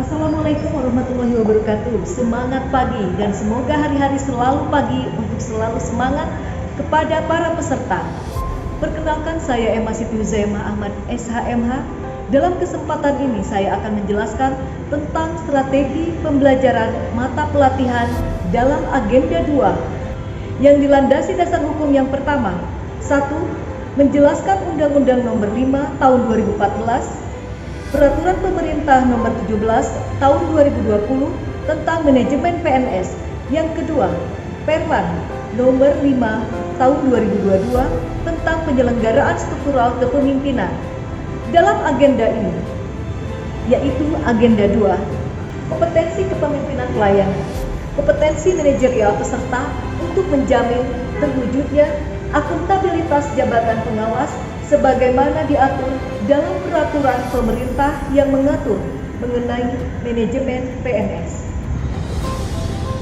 Assalamualaikum warahmatullahi wabarakatuh. Semangat pagi dan semoga hari-hari selalu pagi untuk selalu semangat kepada para peserta. Perkenalkan, saya Emma Siti Huzaimah Ahmad SHMH. Dalam kesempatan ini saya akan menjelaskan tentang strategi pembelajaran mata pelatihan dalam agenda 2 yang dilandasi dasar hukum yang pertama. 1. Menjelaskan Undang-Undang Nomor 5 Tahun 2014, Peraturan Pemerintah Nomor 17 Tahun 2020 tentang Manajemen PNS. Yang kedua, Permen Nomor 5 Tahun 2022 tentang Penyelenggaraan Struktural Kepemimpinan. Dalam agenda ini, yaitu agenda 2, kompetensi kepemimpinan pelayanan, kompetensi manajerial peserta untuk menjamin terwujudnya akuntabilitas jabatan pengawas sebagaimana diatur dalam peraturan pemerintah yang mengatur mengenai manajemen PNS.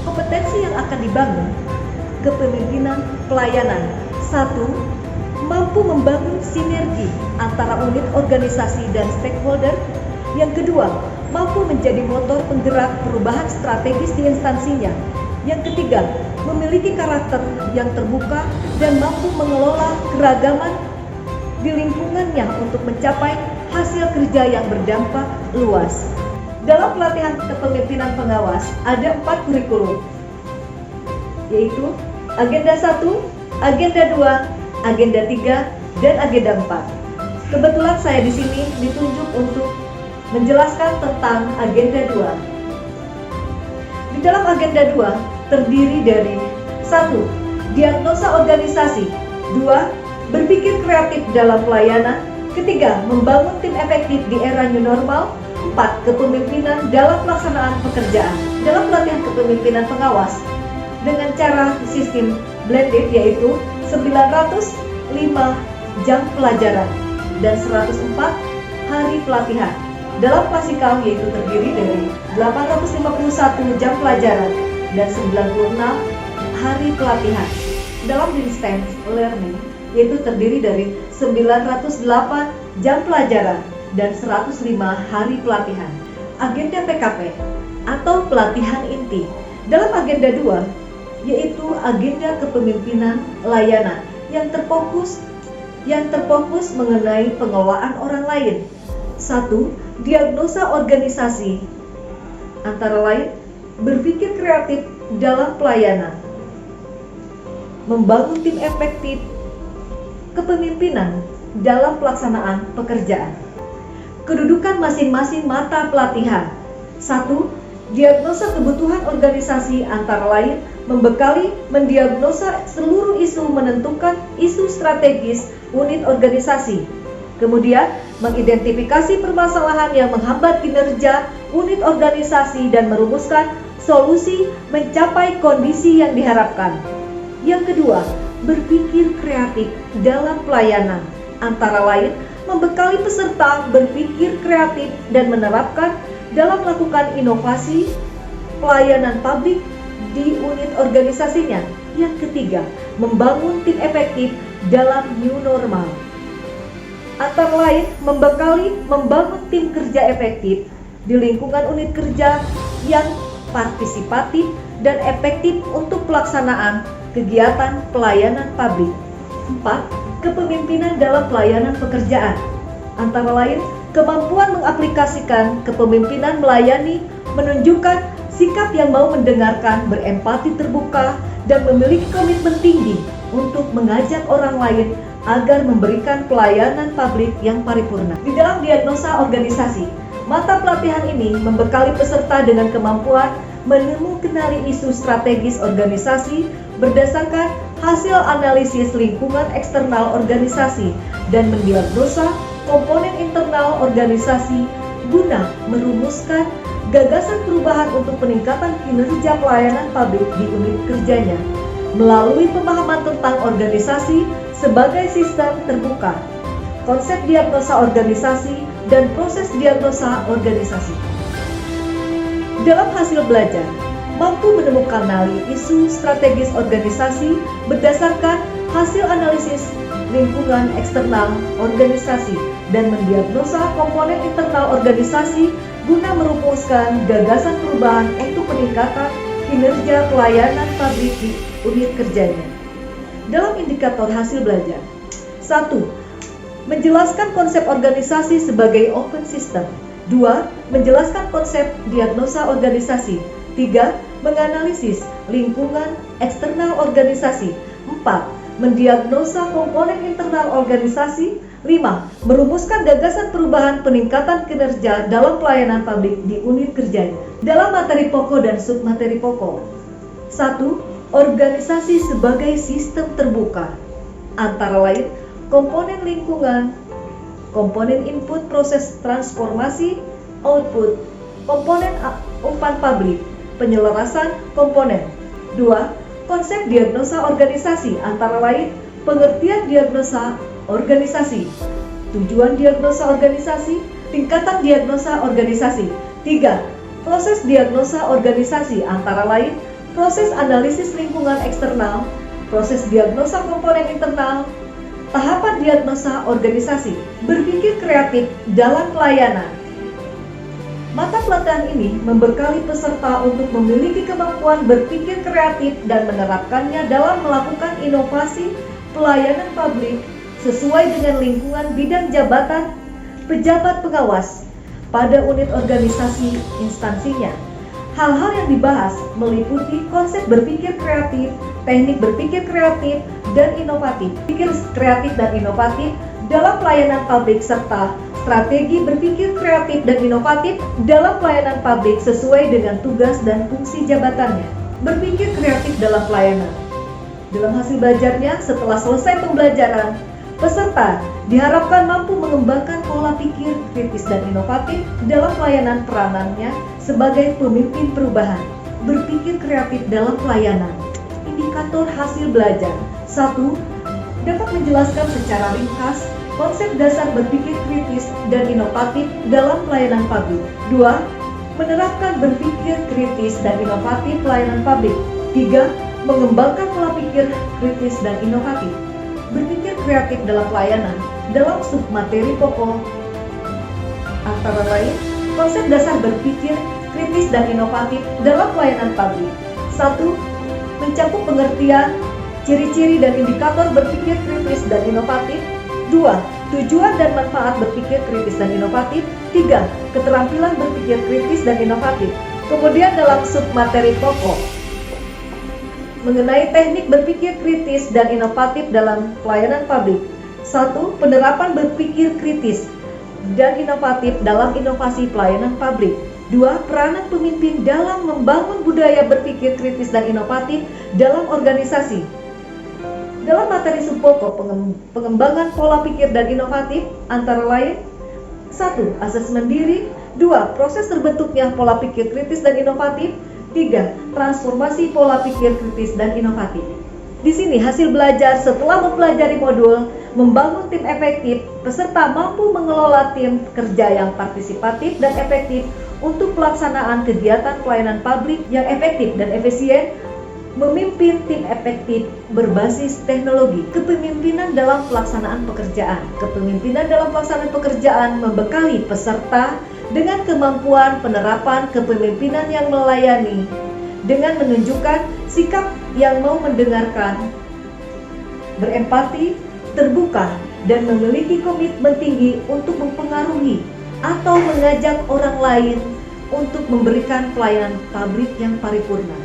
Kompetensi yang akan dibangun: kepemimpinan pelayanan. 1. Mampu membangun sinergi antara unit organisasi dan stakeholder. Yang kedua, mampu menjadi motor penggerak perubahan strategis di instansinya. Yang ketiga, memiliki karakter yang terbuka dan mampu mengelola keragaman di lingkungannya untuk mencapai hasil kerja yang berdampak luas. Dalam pelatihan kepemimpinan pengawas ada 4 kurikulum, yaitu agenda 1, agenda 2, agenda 3, dan agenda 4. Kebetulan saya di sini ditunjuk untuk menjelaskan tentang agenda 2. Di dalam agenda 2 terdiri dari 1. Diagnosa organisasi. 2. Berpikir kreatif dalam pelayanan. Ketiga, membangun tim efektif di era new normal. 4. Kepemimpinan dalam pelaksanaan pekerjaan. Dalam pelatihan kepemimpinan pengawas dengan cara sistem blended, yaitu 905 jam pelajaran dan 104 hari pelatihan. Dalam klasikal, yaitu terdiri dari 851 jam pelajaran dan 96 hari pelatihan. Dalam distance learning, yaitu terdiri dari 908 jam pelajaran dan 105 hari pelatihan. Agenda PKP atau pelatihan inti. Dalam agenda 2, yaitu agenda kepemimpinan layanan yang terfokus mengenai pengelolaan orang lain. 1. Diagnosa organisasi, antara lain berpikir kreatif dalam pelayanan, membangun tim efektif, kepemimpinan dalam pelaksanaan pekerjaan. Kedudukan masing-masing mata pelatihan. 1. Diagnosa kebutuhan organisasi, antara lain membekali mendiagnosa seluruh isu, menentukan isu strategis unit organisasi. Kemudian, mengidentifikasi permasalahan yang menghambat kinerja unit organisasi dan merumuskan solusi mencapai kondisi yang diharapkan. Yang kedua, berpikir kreatif dalam pelayanan, antara lain membekali peserta berpikir kreatif dan menerapkan dalam melakukan inovasi pelayanan publik di unit organisasinya. Yang ketiga, membangun tim efektif dalam new normal, antara lain membekali membangun tim kerja efektif di lingkungan unit kerja yang partisipatif dan efektif untuk pelaksanaan kegiatan pelayanan publik. 4. Kepemimpinan dalam pelayanan pekerjaan, antara lain kemampuan mengaplikasikan kepemimpinan melayani, menunjukkan sikap yang mau mendengarkan, berempati terbuka, dan memiliki komitmen tinggi untuk mengajak orang lain agar memberikan pelayanan publik yang paripurna. Di dalam diagnosa organisasi, mata pelatihan ini membekali peserta dengan kemampuan mengenali isu strategis organisasi berdasarkan hasil analisis lingkungan eksternal organisasi dan mendiagnosa komponen internal organisasi guna merumuskan gagasan perubahan untuk peningkatan kinerja pelayanan publik di unit kerjanya melalui pemahaman tentang organisasi sebagai sistem terbuka, konsep diagnosa organisasi, dan proses diagnosa organisasi. Dalam hasil belajar, mampu menemukan isu strategis organisasi berdasarkan hasil analisis lingkungan eksternal organisasi dan mendiagnosa komponen internal organisasi guna merumuskan gagasan perubahan untuk peningkatan kinerja pelayanan publik di unit kerjanya. Dalam indikator hasil belajar, 1. Menjelaskan konsep organisasi sebagai open system. 2. Menjelaskan konsep diagnosa organisasi. 3. Menganalisis lingkungan eksternal organisasi. 4. Mendiagnosa komponen internal organisasi. 5. Merumuskan gagasan perubahan peningkatan kinerja dalam pelayanan publik di unit kerjanya. Dalam materi pokok dan submateri pokok. 1. Organisasi sebagai sistem terbuka. Antara lain, komponen lingkungan, komponen input proses transformasi, output, komponen umpan publik, penyelarasan komponen. 2. Konsep diagnosa organisasi, antara lain, pengertian diagnosa organisasi, tujuan diagnosa organisasi, tingkatan diagnosa organisasi. 3. Proses diagnosa organisasi, antara lain, proses analisis lingkungan eksternal, proses diagnosa komponen internal, tahapan diagnosa organisasi. Berpikir kreatif dalam pelayanan. Mata pelatihan ini membekali peserta untuk memiliki kemampuan berpikir kreatif dan menerapkannya dalam melakukan inovasi pelayanan publik sesuai dengan lingkungan bidang jabatan pejabat pengawas pada unit organisasi instansinya. Hal-hal yang dibahas meliputi konsep berpikir kreatif, teknik berpikir kreatif dan inovatif, pikir kreatif dan inovatif dalam pelayanan publik, serta strategi berpikir kreatif dan inovatif dalam pelayanan publik sesuai dengan tugas dan fungsi jabatannya. Berpikir kreatif dalam pelayanan. Dalam hasil belajarnya, setelah selesai pembelajaran, peserta diharapkan mampu mengembangkan pola pikir kritis dan inovatif dalam pelayanan peranannya sebagai pemimpin perubahan. Berpikir kreatif dalam pelayanan. Indikator hasil belajar. 1. Dapat menjelaskan secara ringkas konsep dasar berpikir kritis dan inovatif dalam pelayanan publik. 2. Menerapkan berpikir kritis dan inovatif pelayanan publik. 3. Mengembangkan pola pikir kritis dan inovatif. Berpikir kreatif dalam pelayanan dalam submateri pokok, antara lain, konsep dasar berpikir kritis dan inovatif dalam pelayanan publik. 1. Mencakup pengertian, ciri-ciri dan indikator berpikir kritis dan inovatif. 2. Tujuan dan manfaat berpikir kritis dan inovatif. 3. Keterampilan berpikir kritis dan inovatif. Kemudian dalam submateri pokok mengenai teknik berpikir kritis dan inovatif dalam pelayanan publik. 1. Penerapan berpikir kritis dan inovatif dalam inovasi pelayanan publik. 2. Peranan pemimpin dalam membangun budaya berpikir kritis dan inovatif dalam organisasi. Dalam materi subpokok pengembangan pola pikir dan inovatif, antara lain: 1. Asesmen diri. 2. Proses terbentuknya pola pikir kritis dan inovatif. 3. Transformasi pola pikir kritis dan inovatif. Di sini hasil belajar setelah mempelajari modul membangun tim efektif, peserta mampu mengelola tim kerja yang partisipatif dan efektif untuk pelaksanaan kegiatan pelayanan publik yang efektif dan efisien, memimpin tim efektif berbasis teknologi. Kepemimpinan dalam pelaksanaan pekerjaan. Kepemimpinan dalam pelaksanaan pekerjaan membekali peserta dengan kemampuan penerapan kepemimpinan yang melayani, dengan menunjukkan sikap yang mau mendengarkan, berempati, terbuka, dan memiliki komitmen tinggi untuk mempengaruhi atau mengajak orang lain untuk memberikan pelayanan publik yang paripurna.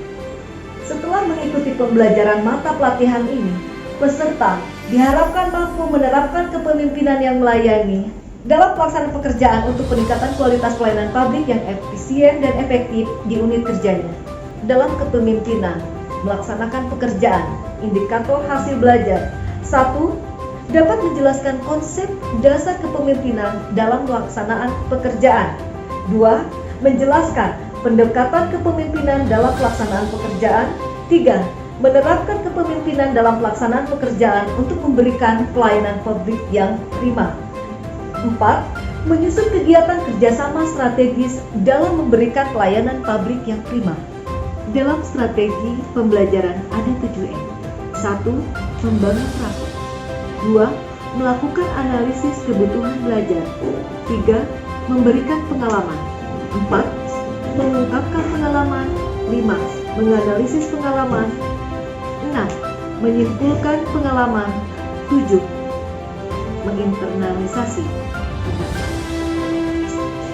Setelah mengikuti pembelajaran mata pelatihan ini, peserta diharapkan mampu menerapkan kepemimpinan yang melayani dalam pelaksanaan pekerjaan untuk peningkatan kualitas pelayanan publik yang efisien dan efektif di unit kerjanya. Dalam kepemimpinan, melaksanakan pekerjaan, indikator hasil belajar. 1. Dapat menjelaskan konsep dasar kepemimpinan dalam pelaksanaan pekerjaan. 2. Menjelaskan pendekatan kepemimpinan dalam pelaksanaan pekerjaan. 3. Menerapkan kepemimpinan dalam pelaksanaan pekerjaan untuk memberikan pelayanan publik yang prima. 4. Menyusun kegiatan kerjasama strategis dalam memberikan pelayanan publik yang prima. Dalam strategi pembelajaran ada 7M. 1. Membangun rapor. 2. Melakukan analisis kebutuhan belajar. 3. Memberikan pengalaman. 4. Mengungkapkan pengalaman. 5. Menganalisis pengalaman. 6. Menyimpulkan pengalaman. 7. Menginternalisasi.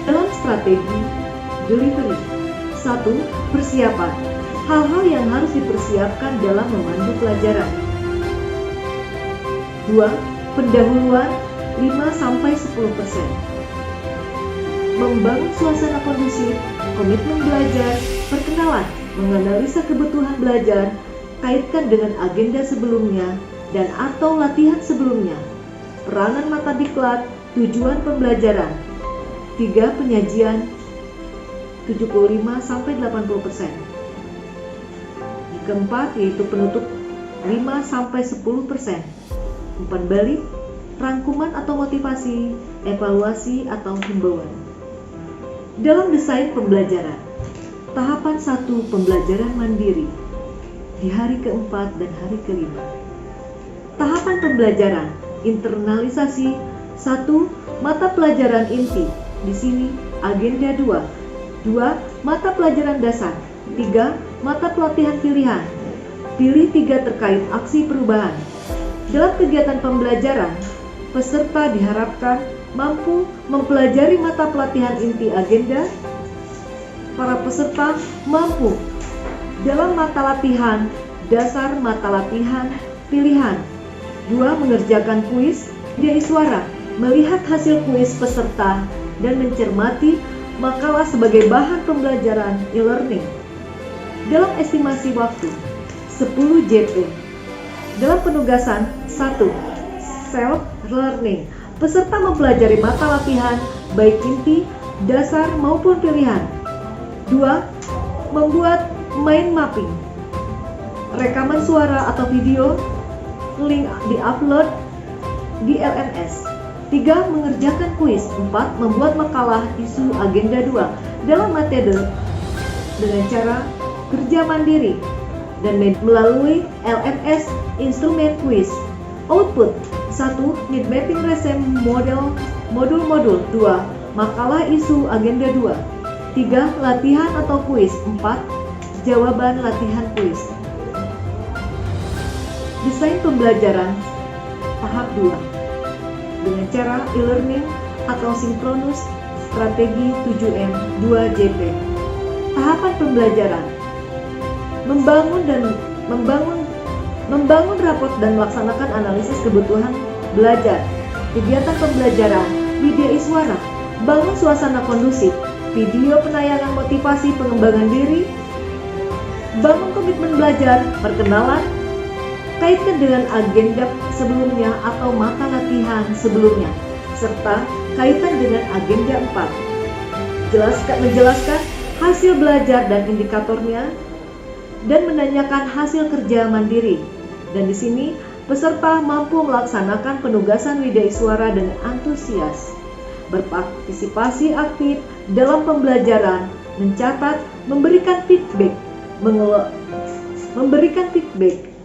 Dalam strategi delivery. 1. Persiapan. Hal-hal yang harus dipersiapkan dalam memandu pelajaran. 2. Pendahuluan 5-10%. Membangun suasana kondusif, komitmen belajar, perkenalan, menganalisa kebutuhan belajar, kaitkan dengan agenda sebelumnya dan atau latihan sebelumnya. Peranan mata diklat, tujuan pembelajaran. 3. Penyajian 75-80%. Keempat yaitu penutup 5-10%. Umpan balik, rangkuman atau motivasi, evaluasi atau himbauan. Dalam desain pembelajaran, tahapan 1 pembelajaran mandiri di hari keempat dan hari kelima. Tahapan pembelajaran internalisasi 1. Mata pelajaran inti. Di sini agenda 2. 2. Mata pelajaran dasar. 3. Mata pelatihan pilihan. Pilih 3 terkait aksi perubahan. Dalam kegiatan pembelajaran, peserta diharapkan mampu mempelajari mata pelatihan inti agenda. Para peserta mampu dalam mata latihan dasar, mata latihan pilihan. 2. Mengerjakan kuis. Media suara melihat hasil kuis peserta dan mencermati makalah sebagai bahan pembelajaran e-learning. Dalam estimasi waktu 10 JP. Dalam penugasan 1. Self learning. Peserta mempelajari mata latihan baik inti, dasar maupun pilihan. 2. Membuat mind mapping. Rekaman suara atau video, link di-upload di LMS. 3. Mengerjakan kuis. 4. Membuat makalah isu agenda 2 dalam metode dengan cara kerja mandiri dan melalui LMS instrumen kuis. Output 1. Need mapping resume modul-modul. 2. Makalah isu agenda 2. 3. Latihan atau kuis. 4. Jawaban latihan kuis. Desain pembelajaran tahap 2 dengan cara e-learning atau sinkronus strategi 7M 2JP. Tahapan pembelajaran membangun raport dan melaksanakan analisis kebutuhan belajar. Kegiatan pembelajaran, media suara, bangun suasana kondusif, video penayangan motivasi pengembangan diri, bangun komitmen belajar, perkenalan, kaitkan dengan agenda sebelumnya atau mata latihan sebelumnya, serta kaitan dengan agenda 4. Menjelaskan hasil belajar dan indikatornya, dan menanyakan hasil kerja mandiri. Dan di sini peserta mampu melaksanakan penugasan widya suara dengan antusias, berpartisipasi aktif dalam pembelajaran, mencatat, memberikan feedback,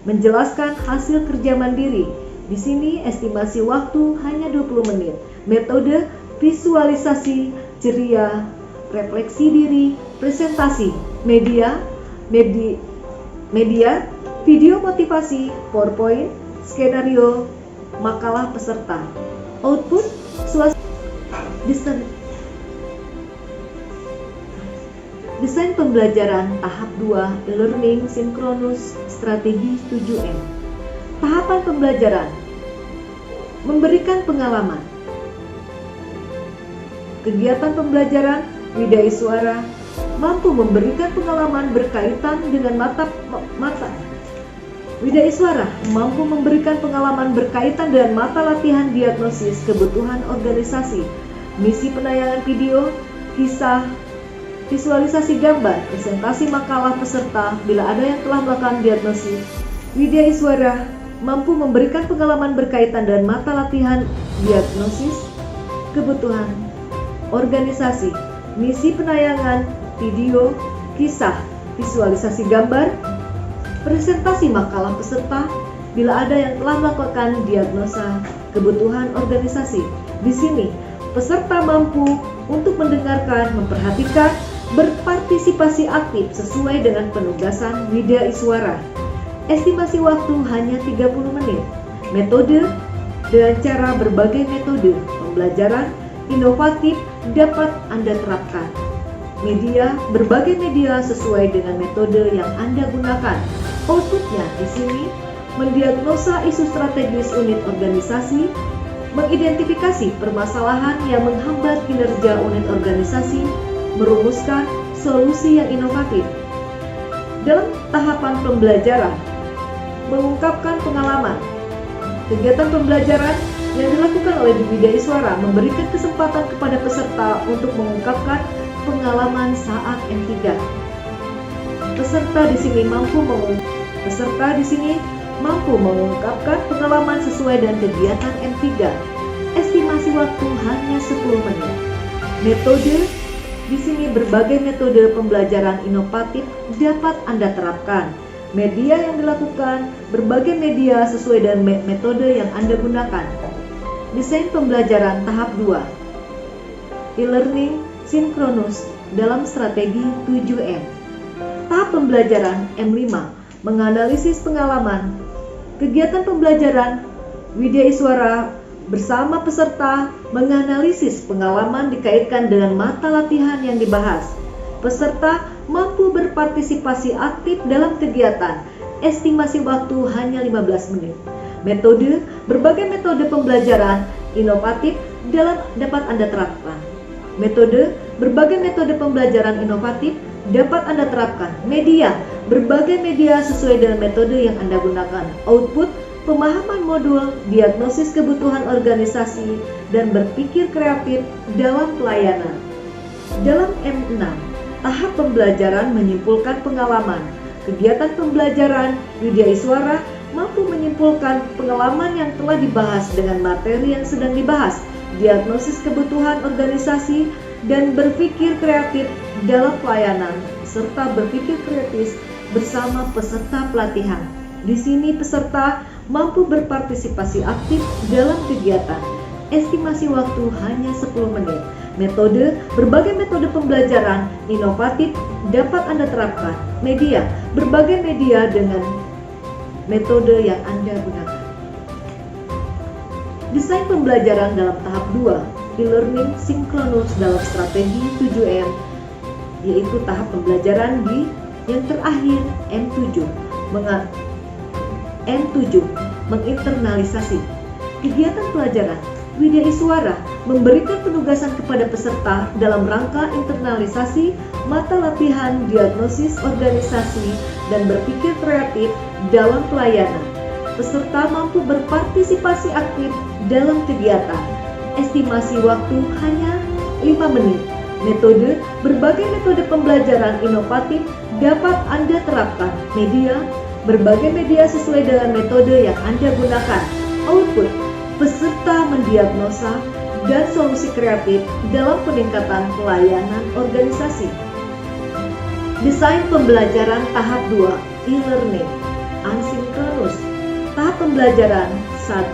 menjelaskan hasil kerja mandiri. Di sini estimasi waktu hanya 20 menit. Metode visualisasi ceria, refleksi diri, presentasi, media, video motivasi, PowerPoint, skenario, makalah peserta. Output desain pembelajaran tahap 2 e-learning sinkronus strategi 7M. Tahapan pembelajaran memberikan pengalaman. Kegiatan pembelajaran widya suara mampu memberikan pengalaman berkaitan dengan mata widya suara mampu memberikan pengalaman berkaitan dengan mata latihan diagnosis kebutuhan organisasi, misi penayangan video, kisah, visualisasi gambar, presentasi makalah peserta bila ada yang telah melakukan diagnosis. Widya suara mampu memberikan pengalaman berkaitan dengan mata latihan diagnosis kebutuhan organisasi, misi penayangan video, kisah, visualisasi gambar, presentasi makalah peserta bila ada yang telah melakukan diagnosa kebutuhan organisasi. Di sini Peserta mampu untuk mendengarkan, memperhatikan, berpartisipasi aktif sesuai dengan penugasan Widya Iswara. Estimasi waktu hanya 30 menit. Metode dengan cara berbagai metode pembelajaran inovatif dapat Anda terapkan. Media, berbagai media sesuai dengan metode yang Anda gunakan. Outputnya di sini mendiagnosa isu strategis unit organisasi, mengidentifikasi permasalahan yang menghambat kinerja unit organisasi, merumuskan solusi yang inovatif. Dalam tahapan pembelajaran, mengungkapkan pengalaman. Kegiatan pembelajaran yang dilakukan oleh Widya Iswara memberikan kesempatan kepada peserta untuk mengungkapkan pengalaman saat M3. Peserta di sini mampu mengungkapkan pengalaman sesuai dengan kegiatan M3. Estimasi waktu hanya 10 menit. Metode di sini berbagai metode pembelajaran inovatif dapat Anda terapkan. Media yang dilakukan berbagai media sesuai dengan metode yang Anda gunakan. Desain pembelajaran tahap 2. E-learning sinkronus dalam strategi 7M. Tahap pembelajaran M5, menganalisis pengalaman. Kegiatan pembelajaran Widya Iswara bersama peserta menganalisis pengalaman dikaitkan dengan mata latihan yang dibahas. Peserta mampu berpartisipasi aktif dalam kegiatan. Estimasi waktu hanya 15 menit. Metode, berbagai metode pembelajaran inovatif dapat Anda terapkan. Metode, berbagai metode pembelajaran inovatif dapat Anda terapkan. Media, berbagai media sesuai dengan metode yang Anda gunakan. Output, pemahaman modul, diagnosis kebutuhan organisasi, dan berpikir kreatif dalam pelayanan. Dalam M6, tahap pembelajaran menyimpulkan pengalaman. Kegiatan pembelajaran Widya Iswara mampu menyimpulkan pengalaman yang telah dibahas dengan materi yang sedang dibahas, diagnosis kebutuhan organisasi, dan berpikir kreatif dalam pelayanan, serta berpikir kritis bersama peserta pelatihan. Di sini peserta mampu berpartisipasi aktif dalam kegiatan. Estimasi waktu hanya 10 menit. Metode, berbagai metode pembelajaran inovatif dapat Anda terapkan. Media, berbagai media dengan metode yang Anda gunakan. Desain pembelajaran dalam tahap 2, e-learning sinkronus dalam strategi 7M, yaitu tahap pembelajaran yang terakhir M7, menginternalisasi. Kegiatan pelajaran Widya Iswara memberikan penugasan kepada peserta dalam rangka internalisasi mata latihan diagnosis organisasi dan berpikir kreatif dalam pelayanan. Peserta mampu berpartisipasi aktif dalam kegiatan. Estimasi waktu hanya 5 menit. Metode, berbagai metode pembelajaran inovatif dapat Anda terapkan. Media, berbagai media sesuai dengan metode yang Anda gunakan. Output, peserta mendiagnosa dan solusi kreatif dalam peningkatan pelayanan organisasi. Desain pembelajaran tahap 2, e-learning asinkronus. Tahap pembelajaran 1,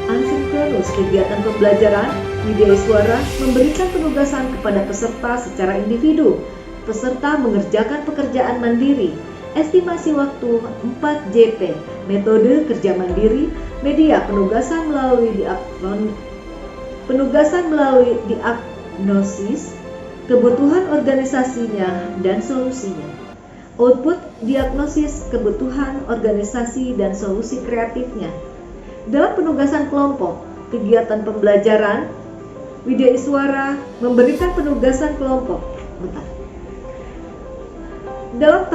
asinkronus. Kegiatan pembelajaran Widya Iswara memberikan penugasan kepada peserta secara individu. Peserta mengerjakan pekerjaan mandiri. Estimasi waktu 4 JP. Metode kerja mandiri. Media, penugasan melalui diagnosis kebutuhan organisasinya dan solusinya. Output, diagnosis kebutuhan organisasi dan solusi kreatifnya. Dalam penugasan kelompok, kegiatan pembelajaran Widya Iswara memberikan penugasan kelompok. Dalam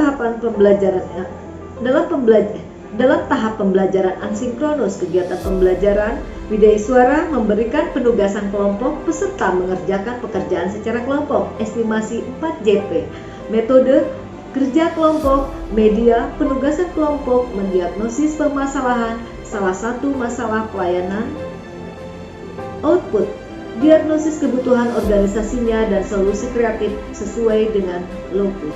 tahap pembelajaran asinkronus, kegiatan pembelajaran Widya Iswara memberikan penugasan kelompok, peserta mengerjakan pekerjaan secara kelompok. Estimasi 4 JP. Metode kerja kelompok. Media, penugasan kelompok mendiagnosis permasalahan salah satu masalah pelayanan. Output, diagnosis kebutuhan organisasinya dan solusi kreatif sesuai dengan lokus.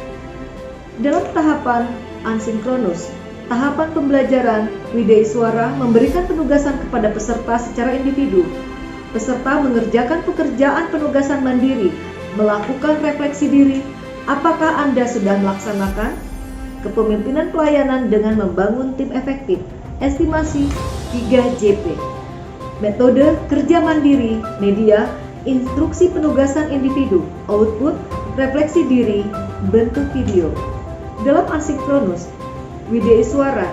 Dalam tahapan asinkronus, tahapan pembelajaran Widya Iswara memberikan penugasan kepada peserta secara individu. Peserta mengerjakan pekerjaan penugasan mandiri, melakukan refleksi diri. Apakah Anda sudah melaksanakan? Kepemimpinan pelayanan dengan membangun tim efektif. Estimasi 3JP. Metode kerja mandiri, media, instruksi penugasan individu, output, refleksi diri, bentuk video. Dalam asinkronus, Widya Iswara,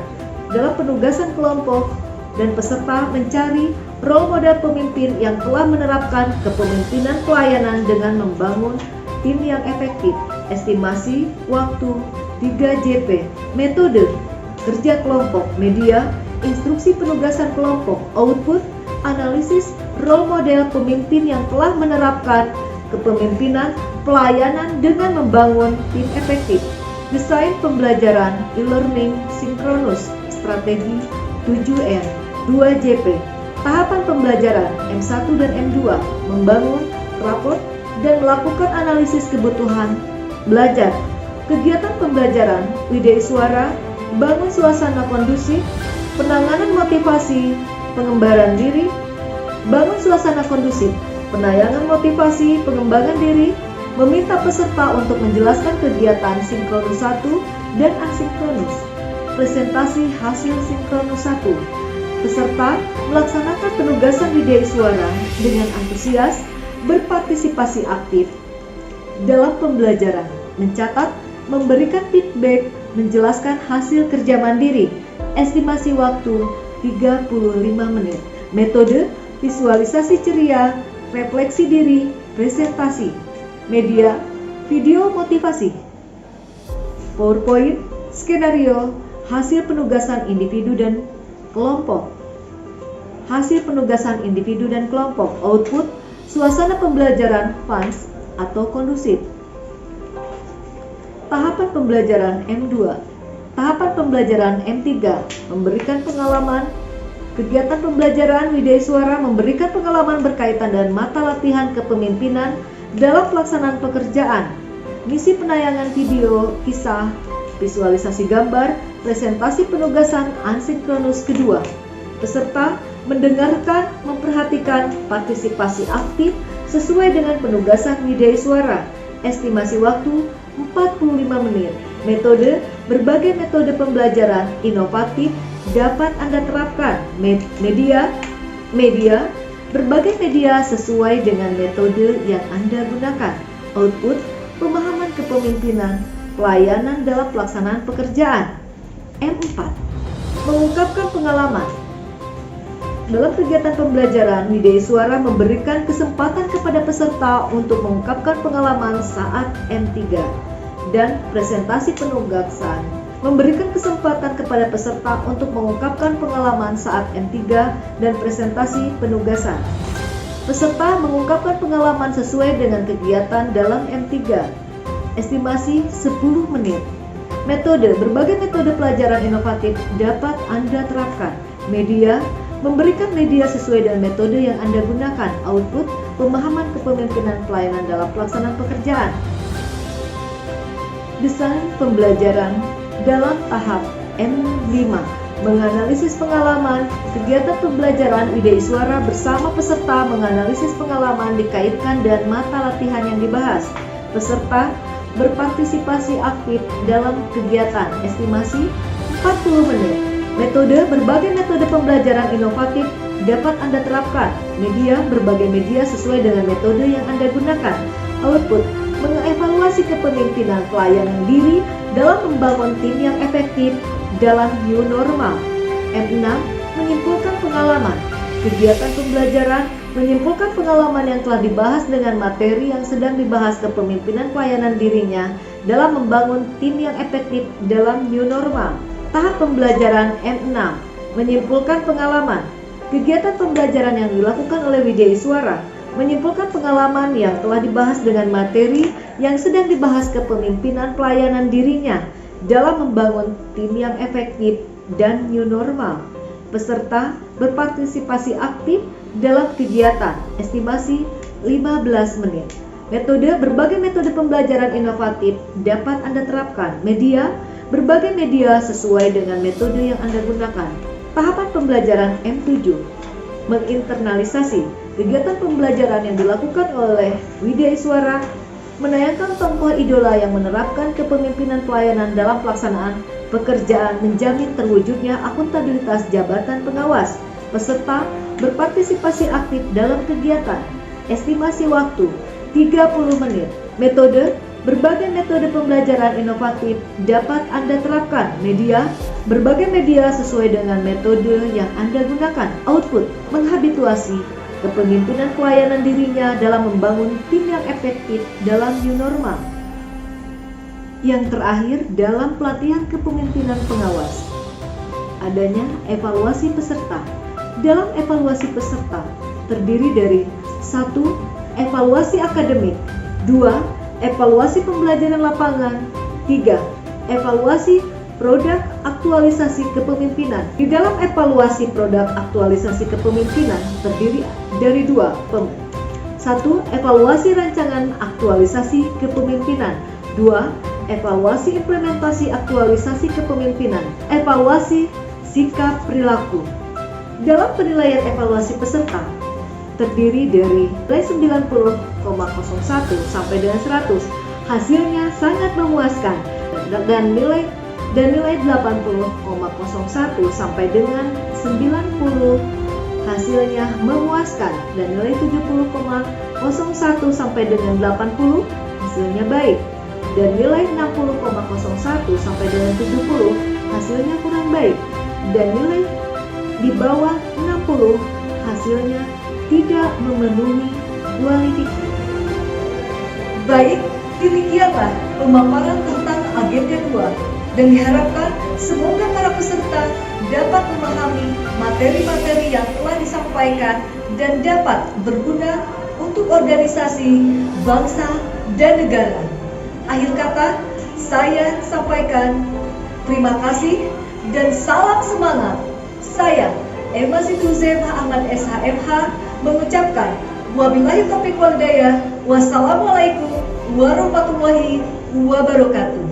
dalam penugasan kelompok, dan peserta mencari role model pemimpin yang telah menerapkan kepemimpinan pelayanan dengan membangun tim yang efektif. Estimasi waktu 3JP. Metode kerja kelompok, media, instruksi penugasan kelompok, output, analisis role model pemimpin yang telah menerapkan kepemimpinan pelayanan dengan membangun tim efektif. Desain pembelajaran e-learning sinkronus, strategi 7M, 2JP. Tahapan pembelajaran M1 dan M2, membangun raport dan melakukan analisis kebutuhan belajar. Kegiatan pembelajaran Widya Iswara, bangun suasana kondusif, penanganan motivasi, pengembaraan diri, bangun suasana kondusif, penayangan motivasi, pengembangan diri, meminta peserta untuk menjelaskan kegiatan sinkronus 1 dan asinkronus. Presentasi hasil sinkronus 1. Peserta melaksanakan penugasan Widya Iswara dengan antusias, berpartisipasi aktif dalam pembelajaran, mencatat, memberikan feedback, menjelaskan hasil kerja mandiri. Estimasi waktu 35 menit. Metode visualisasi ceria, refleksi diri, presentasi. Media, video motivasi. PowerPoint, skenario, hasil penugasan individu dan kelompok. Hasil penugasan individu dan kelompok. Output, suasana pembelajaran fans atau kondusif. Tahapan pembelajaran M2. Tahapan pembelajaran M3, memberikan pengalaman. Kegiatan pembelajaran Widya Iswara memberikan pengalaman berkaitan dengan mata latihan kepemimpinan dalam pelaksanaan pekerjaan. Misi penayangan video, kisah, visualisasi gambar, presentasi penugasan asinkronus kedua. Peserta mendengarkan, memperhatikan, partisipasi aktif sesuai dengan penugasan Widya Iswara. Estimasi waktu 45 menit. Metode, berbagai metode pembelajaran inovatif dapat Anda terapkan. Media, berbagai media sesuai dengan metode yang Anda gunakan. Output, pemahaman kepemimpinan, pelayanan dalam pelaksanaan pekerjaan. M4, mengungkapkan pengalaman. Dalam kegiatan pembelajaran, Widya Iswara memberikan kesempatan kepada peserta untuk mengungkapkan pengalaman saat M3 dan presentasi penugasan. Memberikan kesempatan kepada peserta untuk mengungkapkan pengalaman saat M3 dan presentasi penugasan. Peserta mengungkapkan pengalaman sesuai dengan kegiatan dalam M3. Estimasi 10 menit. Metode, berbagai metode pelajaran inovatif dapat Anda terapkan. Media, memberikan media sesuai dengan metode yang Anda gunakan. Output, pemahaman kepemimpinan pelayanan dalam pelaksanaan pekerjaan. Desain pembelajaran dalam tahap M5, menganalisis pengalaman. Kegiatan pembelajaran Widya Iswara bersama peserta menganalisis pengalaman dikaitkan dengan mata latihan yang dibahas. Peserta berpartisipasi aktif dalam kegiatan. Estimasi 40 menit. Metode, berbagai metode pembelajaran inovatif dapat Anda terapkan. Media, berbagai media sesuai dengan metode yang Anda gunakan. Output, mengevaluasi kepemimpinan pelayanan diri dalam membangun tim yang efektif dalam new normal. M6, menyimpulkan pengalaman. Kegiatan pembelajaran menyimpulkan pengalaman yang telah dibahas dengan materi yang sedang dibahas kepemimpinan pelayanan dirinya dalam membangun tim yang efektif dalam new normal. Tahap pembelajaran M6, menyimpulkan pengalaman. Kegiatan pembelajaran yang dilakukan oleh Widya Iswara menyimpulkan pengalaman yang telah dibahas dengan materi yang sedang dibahas kepemimpinan pelayanan dirinya dalam membangun tim yang efektif dan new normal. Peserta berpartisipasi aktif dalam kegiatan. Estimasi 15 menit. Metode, berbagai metode pembelajaran inovatif dapat Anda terapkan. Media, berbagai media sesuai dengan metode yang Anda gunakan. Tahapan pembelajaran M7, Menginternalisasi kegiatan pembelajaran yang dilakukan oleh Widya Iswara, menayangkan tokoh idola yang menerapkan kepemimpinan pelayanan dalam pelaksanaan pekerjaan menjamin terwujudnya akuntabilitas jabatan pengawas. Peserta berpartisipasi aktif dalam kegiatan. Estimasi waktu 30 menit. Metode: berbagai metode pembelajaran inovatif dapat Anda terapkan. Media: berbagai media sesuai dengan metode yang Anda gunakan. Output: menghabituasi kepemimpinan pelayanan dirinya dalam membangun tim yang efektif dalam new normal. Yang terakhir, dalam pelatihan kepemimpinan pengawas, adanya evaluasi peserta. Dalam evaluasi peserta terdiri dari 1. Evaluasi akademik, 2. Evaluasi pembelajaran lapangan, 3. Evaluasi produk aktualisasi kepemimpinan. Di dalam evaluasi produk aktualisasi kepemimpinan terdiri dari 2 1. Evaluasi rancangan aktualisasi kepemimpinan, 2. Evaluasi implementasi aktualisasi kepemimpinan, evaluasi sikap perilaku. Dalam penilaian evaluasi peserta terdiri dari nilai 90,01 sampai dengan 100, hasilnya sangat memuaskan, dan nilai 80,01 sampai dengan 90, hasilnya memuaskan, dan nilai 70,01 sampai dengan 80, hasilnya baik, dan nilai 60,01 sampai dengan 70, hasilnya kurang baik, dan nilai di bawah 60, hasilnya tidak memenuhi kualifikasi. Baik, demikianlah pemaparan tentang agenda 2, dan diharapkan semoga para peserta dapat memahami materi-materi yang telah disampaikan dan dapat berguna untuk organisasi, bangsa, dan negara. Akhir kata, saya sampaikan terima kasih dan salam semangat. Saya, Emma Siti Huzaimah Ahmad SHMH, mengucapkan wabillahi taufiq wal hidayah. Wassalamualaikum warahmatullahi wabarakatuh.